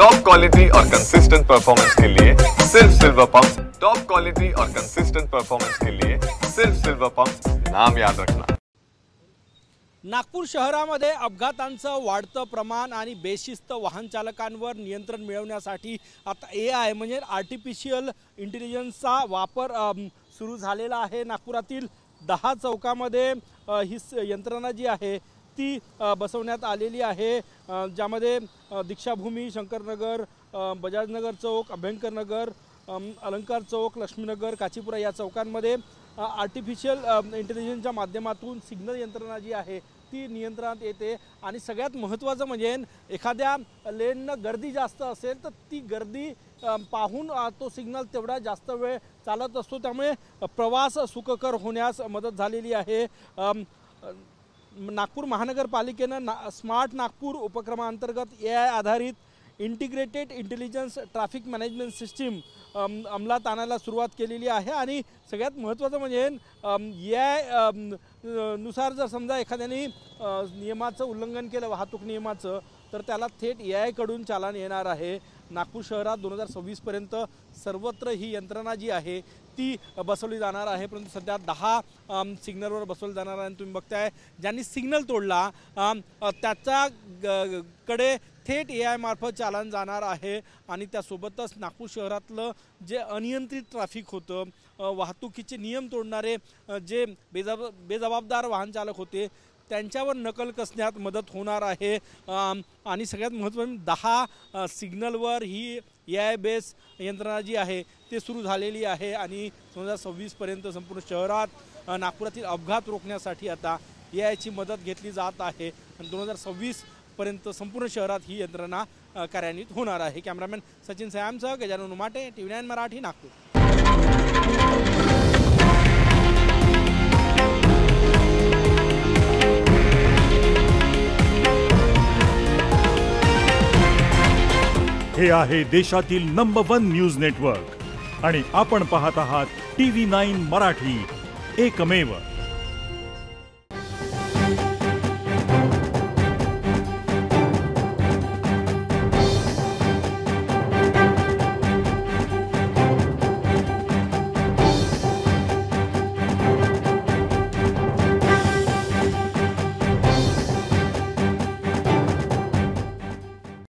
Top quality और consistent performance के लिए सिर्फ सिल्वर पंप्स। टॉप क्वालिटी और कंसिस्टेंट परफॉर्मेंस के लिए सिर्फ सिल्वर पंप्स, नाम याद रखना। नागपूर शहरामध्ये अपघातांचं वाढतं प्रमाण आणि बेशिस्त वाहन चालकांवर नियंत्रण मिळवण्यासाठी आता AI म्हणजे आर्टिफिशियल इंटेलिजन्सचा वापर सुरू झालेला आहे। नागपुरातील 10 चौकामध्ये ही यंत्रणा जी आहे ती बसवण्यात आलेली आहे, ज्यामध्ये दीक्षाभूमी, शंकरनगर, बजाजनगर चौक, अभ्यंकर नगर, अलंकार चौक, लक्ष्मीनगर, काचीपुरा या चौकांमध्ये आर्टिफिशियल इंटेलिजन्सच्या माध्यमातून सिग्नल यंत्रणा जी आहे ती नियंत्रणात येते। आणि सगळ्यात महत्त्वाचं म्हणजे एखाद्या लेननं गर्दी जास्त असेल तर ती गर्दी पाहून तो सिग्नल तेवढा जास्त वेळ चालत असतो, त्यामुळे प्रवास सुखकर होण्यास मदत झालेली आहे। नागपूर महानगरपालिकेनं स्मार्ट नागपूर उपक्रमांतर्गत AI आधारित integrated intelligence traffic management system अंमलात आणायला सुरुवात केलेली आहे। आणि सगळ्यात महत्त्वाचं म्हणजे AI नुसार जर समजा एखाद्याने नियमाचं उल्लंघन केलं, वाहतूक नियमाचं, तर त्याला थेट AI कडून चालान येणार आहे। नागपूर शहरात 2026 पर्यंत सर्वत्र ही यंत्रणा जी आहे ती बसवली जाणार आहे, परंतु सध्या 10 सिग्नलवर बसवली जाणार आहे। तुम्ही बघताय ज्यांनी सिग्नल तोडला त्याच्या कडे थेट AI मार्फत चालान जाणार आहे। आणि त्यासोबतच नागपूर शहरातलं जे अनियंत्रित ट्रॅफिक होतं, वाहतुकीचे नियम तोडणारे जे बेजबाबदार वाहन चालक होते त्यांच्यावर नकल कसण्यात मदत होणार आहे। आणि सगळ्यात महत्त्वाचं 10 सिग्नलवर ही AI बेस यंत्रणा जी आहे ते सुरू झालेली आहे। आणि 2026 पर्यंत संपूर्ण शहरात नागपुरातील अपघात रोखण्यासाठी आता AI ची मदत घेतली जात आहे। आणि 2026 पर्यंत संपूर्ण शहरात ही यंत्रणा कार्यान्वित होणार आहे। कॅमेरामॅन सचिन सयामसह गजानन उमाटे, TV9 मराठी, नागपूर। हे आहे देशातील नंबर 1 न्यूज नेटवर्क आणि आपण पाहत आहात TV9 मराठी, एकमेव।